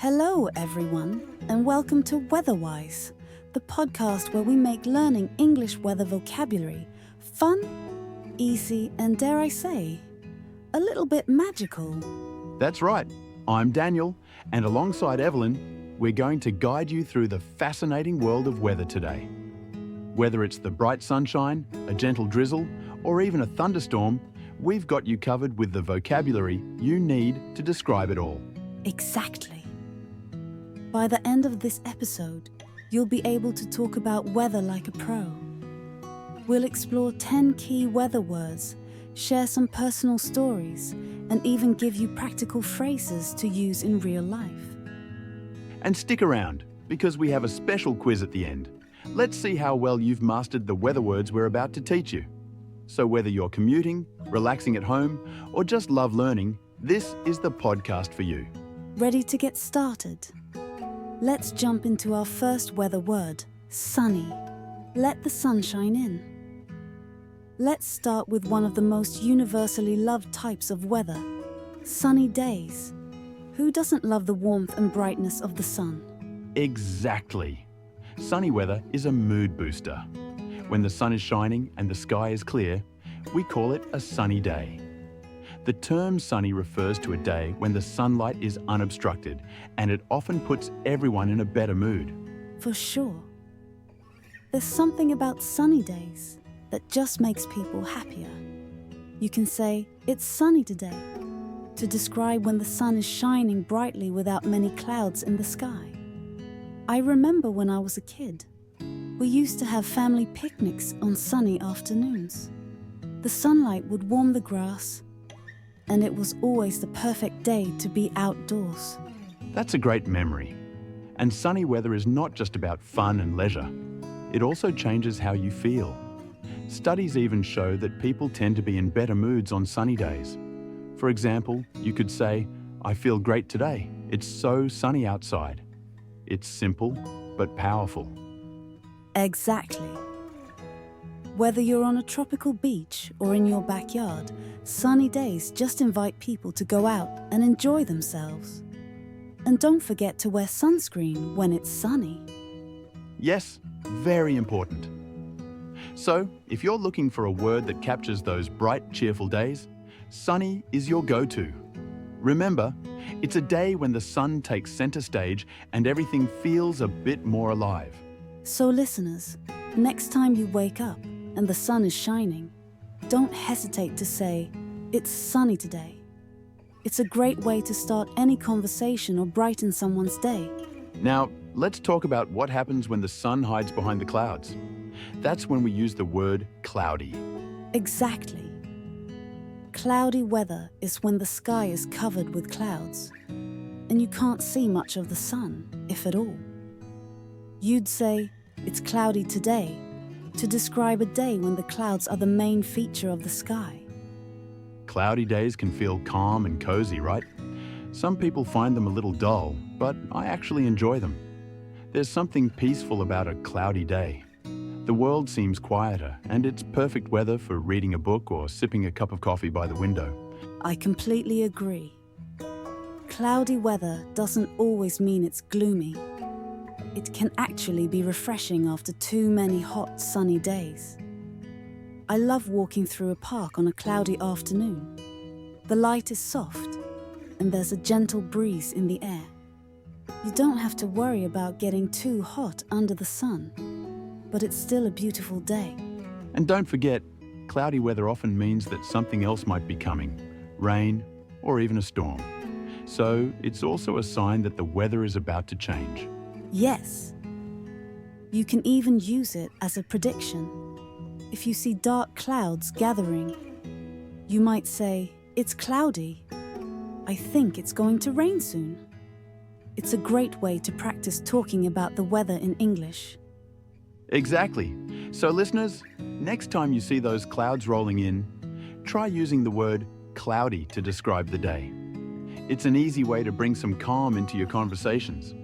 Hello, everyone, and welcome to Weatherwise, the podcast where we make learning English weather vocabulary fun, easy, and dare I say, a little bit magical. That's right. I'm Daniel, and alongside Evelyn, we're going to guide you through the fascinating world of weather today. Whether it's the bright sunshine, a gentle drizzle, or even a thunderstorm, we've got you covered with the vocabulary you need to describe it all. Exactly. By the end of this episode, you'll be able to talk about weather like a pro. We'll explore 10 key weather words, share some personal stories, and even give you practical phrases to use in real life. And stick around, because we have a special quiz at the end. Let's see how well you've mastered the weather words we're about to teach you. So whether you're commuting, relaxing at home, or just love learning, this is the podcast for you. Ready to get started? Let's jump into our first weather word, sunny. Let the sun shine in. Let's start with one of the most universally loved types of weather, sunny days. Who doesn't love the warmth and brightness of the sun? Exactly. Sunny weather is a mood booster. When the sun is shining and the sky is clear, we call it a sunny day. The term sunny refers to a day when the sunlight is unobstructed, and it often puts everyone in a better mood. For sure. There's something about sunny days that just makes people happier. You can say, "It's sunny today," to describe when the sun is shining brightly without many clouds in the sky. I remember when I was a kid, we used to have family picnics on sunny afternoons. The sunlight would warm the grass, and it was always the perfect day to be outdoors. That's a great memory. And sunny weather is not just about fun and leisure. It also changes how you feel. Studies even show that people tend to be in better moods on sunny days. For example, you could say, "I feel great today. It's so sunny outside." It's simple, but powerful. Exactly. Whether you're on a tropical beach or in your backyard, sunny days just invite people to go out and enjoy themselves. And don't forget to wear sunscreen when it's sunny. Yes, very important. So, if you're looking for a word that captures those bright, cheerful days, sunny is your go-to. Remember, it's a day when the sun takes center stage and everything feels a bit more alive. So listeners, next time you wake up and the sun is shining, don't hesitate to say, "It's sunny today." It's a great way to start any conversation or brighten someone's day. Now, let's talk about what happens when the sun hides behind the clouds. That's when we use the word cloudy. Exactly. Cloudy weather is when the sky is covered with clouds, and you can't see much of the sun, if at all. You'd say, "It's cloudy today," to describe a day when the clouds are the main feature of the sky. Cloudy days can feel calm and cozy, right? Some people find them a little dull, but I actually enjoy them. There's something peaceful about a cloudy day. The world seems quieter, and it's perfect weather for reading a book or sipping a cup of coffee by the window. I completely agree. Cloudy weather doesn't always mean it's gloomy. It can actually be refreshing after too many hot, sunny days. I love walking through a park on a cloudy afternoon. The light is soft, and there's a gentle breeze in the air. You don't have to worry about getting too hot under the sun, but it's still a beautiful day. And don't forget, cloudy weather often means that something else might be coming, rain or even a storm. So it's also a sign that the weather is about to change. Yes. You can even use it as a prediction. If you see dark clouds gathering, you might say, "It's cloudy. I think it's going to rain soon." It's a great way to practice talking about the weather in English. Exactly. So listeners, next time you see those clouds rolling in, try using the word cloudy to describe the day. It's an easy way to bring some calm into your conversations.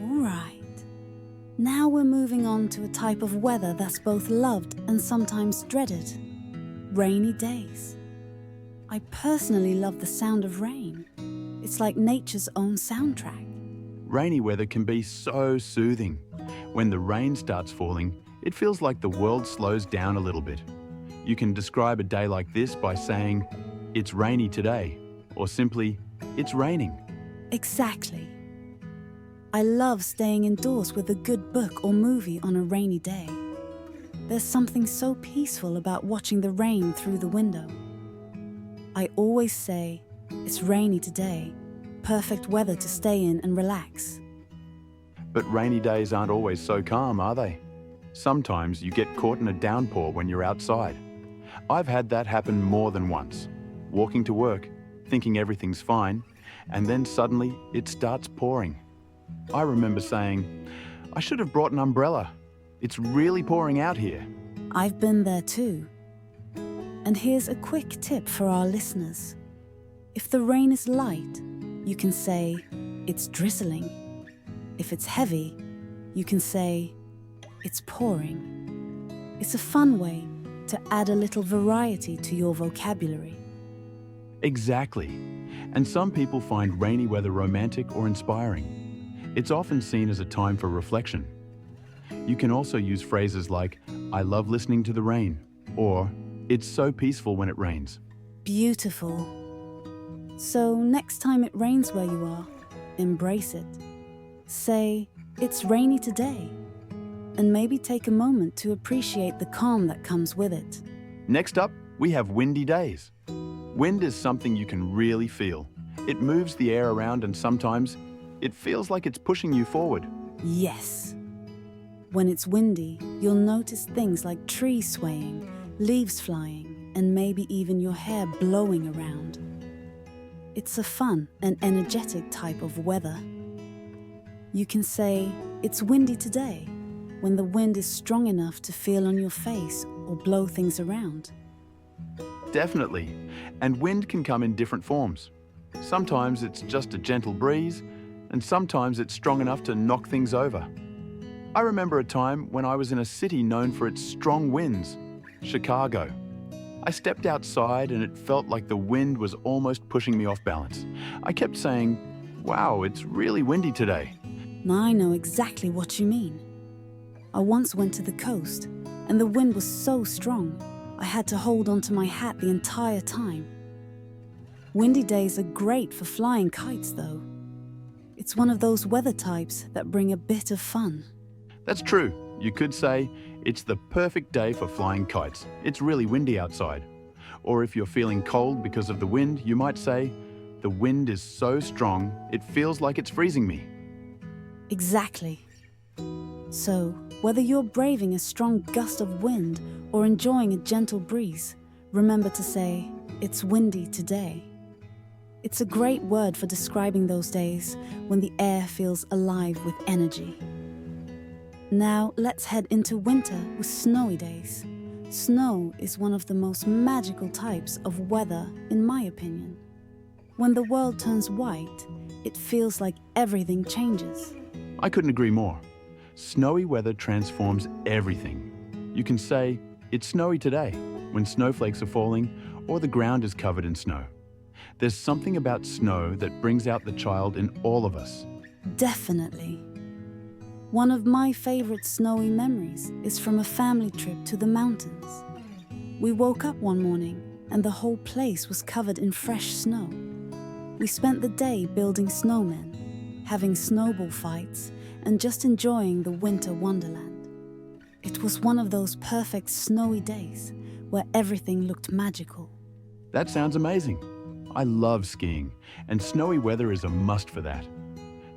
All right. Now we're moving on to a type of weather that's both loved and sometimes dreaded. Rainy days. I personally love the sound of rain. It's like nature's own soundtrack. Rainy weather can be so soothing. When the rain starts falling, it feels like the world slows down a little bit. You can describe a day like this by saying, "It's rainy today," or simply, "It's raining." Exactly. I love staying indoors with a good book or movie on a rainy day. There's something so peaceful about watching the rain through the window. I always say, "It's rainy today," perfect weather to stay in and relax. But rainy days aren't always so calm, are they? Sometimes you get caught in a downpour when you're outside. I've had that happen more than once. Walking to work, thinking everything's fine, and then suddenly it starts pouring. I remember saying, "I should have brought an umbrella. It's really pouring out here." I've been there too. And here's a quick tip for our listeners. If the rain is light, you can say, "It's drizzling." If it's heavy, you can say, "It's pouring." It's a fun way to add a little variety to your vocabulary. Exactly. And some people find rainy weather romantic or inspiring. It's often seen as a time for reflection. You can also use phrases like, "I love listening to the rain," or "It's so peaceful when it rains." Beautiful. So next time it rains where you are, embrace it. Say, "It's rainy today," and maybe take a moment to appreciate the calm that comes with it. Next up, we have windy days. Wind is something you can really feel. It moves the air around and sometimes it feels like it's pushing you forward. Yes. When it's windy, you'll notice things like trees swaying, leaves flying, and maybe even your hair blowing around. It's a fun and energetic type of weather. You can say, "It's windy today," when the wind is strong enough to feel on your face or blow things around. Definitely. And wind can come in different forms. Sometimes it's just a gentle breeze, and sometimes it's strong enough to knock things over. I remember a time when I was in a city known for its strong winds, Chicago. I stepped outside and it felt like the wind was almost pushing me off balance. I kept saying, "Wow, it's really windy today." I know exactly what you mean. I once went to the coast, and the wind was so strong, I had to hold onto my hat the entire time. Windy days are great for flying kites, though. It's one of those weather types that bring a bit of fun. That's true. You could say, "It's the perfect day for flying kites. It's really windy outside." Or if you're feeling cold because of the wind, you might say, "The wind is so strong, it feels like it's freezing me." Exactly. So, whether you're braving a strong gust of wind or enjoying a gentle breeze, remember to say, "It's windy today." It's a great word for describing those days when the air feels alive with energy. Now, let's head into winter with snowy days. Snow is one of the most magical types of weather, in my opinion. When the world turns white, it feels like everything changes. I couldn't agree more. Snowy weather transforms everything. You can say, "It's snowy today," when snowflakes are falling or the ground is covered in snow. There's something about snow that brings out the child in all of us. Definitely. One of my favorite snowy memories is from a family trip to the mountains. We woke up one morning and the whole place was covered in fresh snow. We spent the day building snowmen, having snowball fights, and just enjoying the winter wonderland. It was one of those perfect snowy days where everything looked magical. That sounds amazing. I love skiing, and snowy weather is a must for that.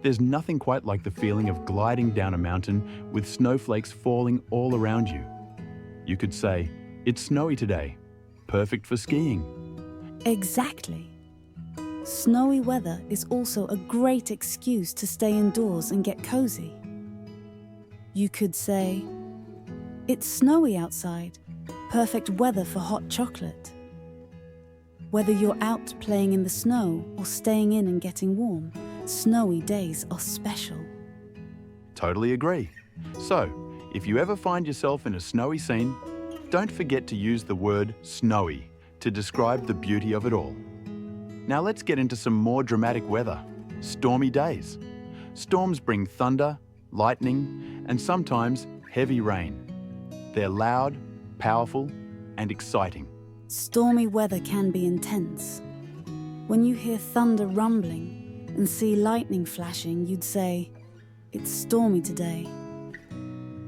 There's nothing quite like the feeling of gliding down a mountain with snowflakes falling all around you. You could say, "It's snowy today," perfect for skiing. Exactly. Snowy weather is also a great excuse to stay indoors and get cozy. You could say, "It's snowy outside, perfect weather for hot chocolate." Whether you're out playing in the snow or staying in and getting warm, snowy days are special. Totally agree. So, if you ever find yourself in a snowy scene, don't forget to use the word snowy to describe the beauty of it all. Now let's get into some more dramatic weather, stormy days. Storms bring thunder, lightning, and sometimes heavy rain. They're loud, powerful, and exciting. Stormy weather can be intense. When you hear thunder rumbling and see lightning flashing, you'd say, "It's stormy today."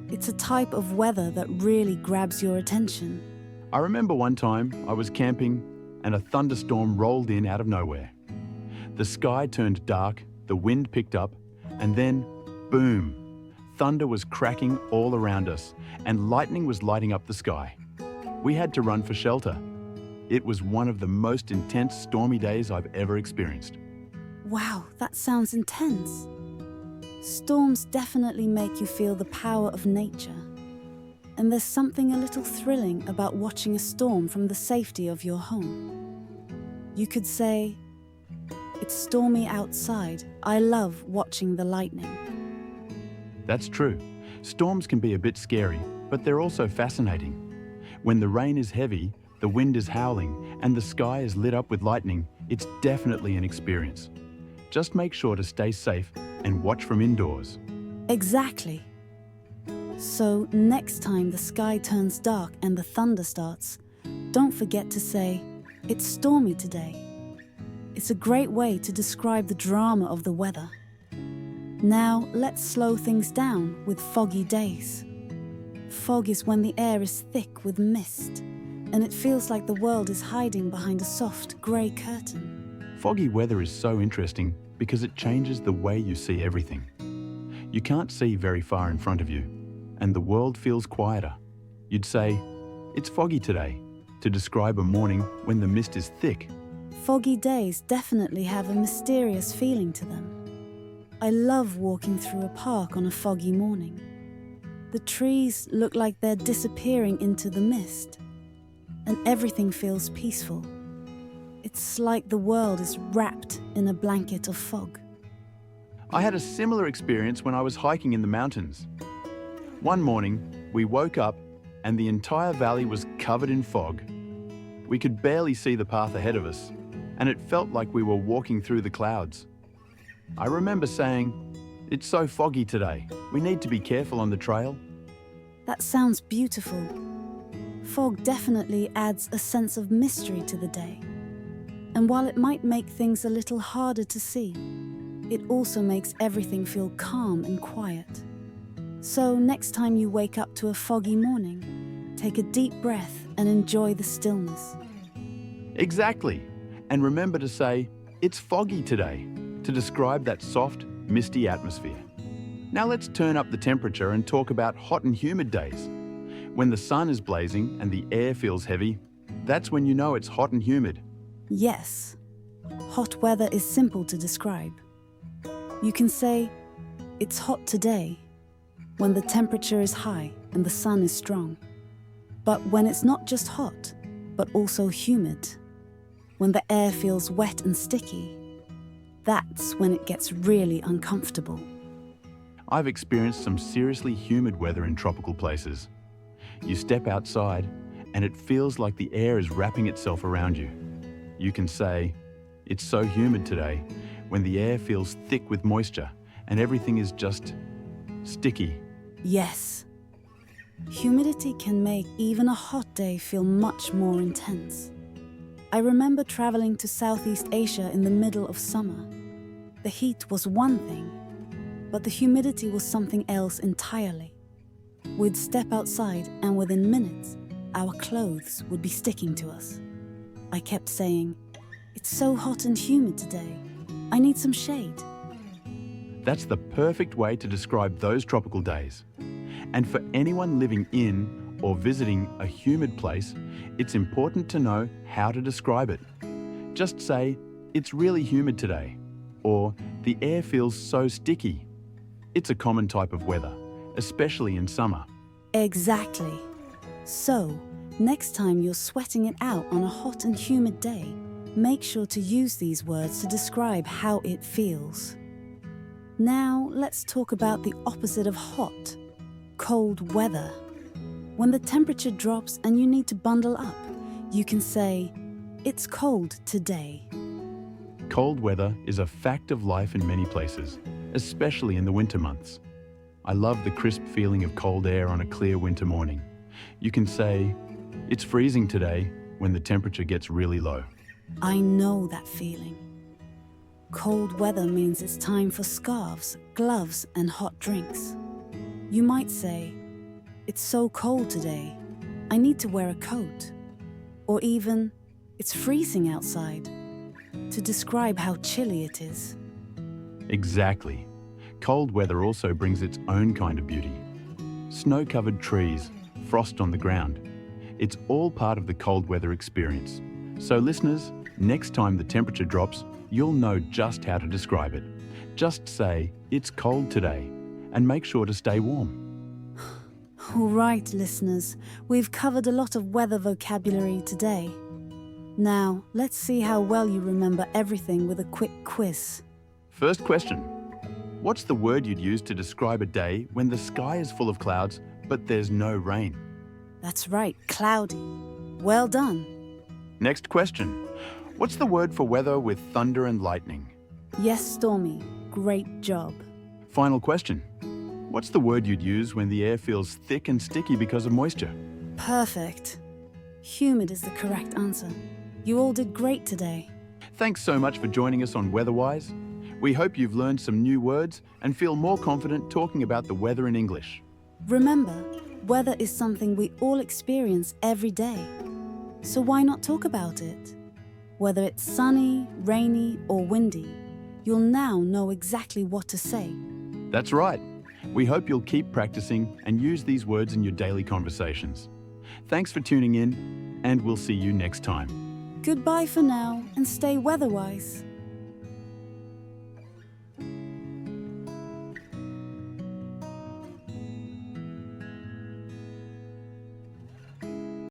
It's a type of weather that really grabs your attention. I remember one time I was camping and a thunderstorm rolled in out of nowhere. The sky turned dark, the wind picked up, and then, boom! Thunder was cracking all around us, and lightning was lighting up the sky. We had to run for shelter. It was one of the most intense stormy days I've ever experienced. Wow, that sounds intense. Storms definitely make you feel the power of nature. And there's something a little thrilling about watching a storm from the safety of your home. You could say, "It's stormy outside. I love watching the lightning." That's true. Storms can be a bit scary, but they're also fascinating. When the rain is heavy, the wind is howling, and the sky is lit up with lightning, it's definitely an experience. Just make sure to stay safe and watch from indoors. Exactly. So next time the sky turns dark and the thunder starts, don't forget to say, "It's stormy today." It's a great way to describe the drama of the weather. Now let's slow things down with foggy days. Fog is when the air is thick with mist, and it feels like the world is hiding behind a soft grey curtain. Foggy weather is so interesting because it changes the way you see everything. You can't see very far in front of you, and the world feels quieter. You'd say, "It's foggy today," to describe a morning when the mist is thick. Foggy days definitely have a mysterious feeling to them. I love walking through a park on a foggy morning. The trees look like they're disappearing into the mist, and everything feels peaceful. It's like the world is wrapped in a blanket of fog. I had a similar experience when I was hiking in the mountains. One morning, we woke up and the entire valley was covered in fog. We could barely see the path ahead of us, and it felt like we were walking through the clouds. I remember saying, "It's so foggy today. We need to be careful on the trail." That sounds beautiful. Fog definitely adds a sense of mystery to the day. And while it might make things a little harder to see, it also makes everything feel calm and quiet. So next time you wake up to a foggy morning, take a deep breath and enjoy the stillness. Exactly. And remember to say, "It's foggy today," to describe that soft, misty atmosphere. Now let's turn up the temperature and talk about hot and humid days. When the sun is blazing and the air feels heavy, that's when you know it's hot and humid. Yes, hot weather is simple to describe. You can say, "It's hot today," when the temperature is high and the sun is strong. But when it's not just hot, but also humid, when the air feels wet and sticky, that's when it gets really uncomfortable. I've experienced some seriously humid weather in tropical places. You step outside and it feels like the air is wrapping itself around you. You can say, "It's so humid today," when the air feels thick with moisture and everything is just sticky. Yes. Humidity can make even a hot day feel much more intense. I remember traveling to Southeast Asia in the middle of summer. The heat was one thing, but the humidity was something else entirely. We'd step outside and within minutes, our clothes would be sticking to us. I kept saying, "It's so hot and humid today. I need some shade." That's the perfect way to describe those tropical days. And for anyone living in or visiting a humid place, it's important to know how to describe it. Just say, "It's really humid today," or "The air feels so sticky." It's a common type of weather, especially in summer. Exactly. So, next time you're sweating it out on a hot and humid day, make sure to use these words to describe how it feels. Now, let's talk about the opposite of hot, cold weather. When the temperature drops and you need to bundle up, you can say, "It's cold today." Cold weather is a fact of life in many places, especially in the winter months. I love the crisp feeling of cold air on a clear winter morning. You can say, "It's freezing today," when the temperature gets really low. I know that feeling. Cold weather means it's time for scarves, gloves, and hot drinks. You might say, "It's so cold today, I need to wear a coat." Or even, "It's freezing outside," to describe how chilly it is. Exactly. Cold weather also brings its own kind of beauty. Snow-covered trees, frost on the ground. It's all part of the cold weather experience. So listeners, next time the temperature drops, you'll know just how to describe it. Just say, "It's cold today," and make sure to stay warm. All right, listeners, we've covered a lot of weather vocabulary today. Now, let's see how well you remember everything with a quick quiz. First question. What's the word you'd use to describe a day when the sky is full of clouds, but there's no rain? That's right, cloudy. Well done. Next question. What's the word for weather with thunder and lightning? Yes, Stormy. Great job. Final question. What's the word you'd use when the air feels thick and sticky because of moisture? Perfect. Humid is the correct answer. You all did great today. Thanks so much for joining us on Weatherwise. We hope you've learned some new words and feel more confident talking about the weather in English. Remember, weather is something we all experience every day. So why not talk about it? Whether it's sunny, rainy, or windy, you'll now know exactly what to say. That's right. We hope you'll keep practicing and use these words in your daily conversations. Thanks for tuning in, and we'll see you next time. Goodbye for now, and stay weatherwise.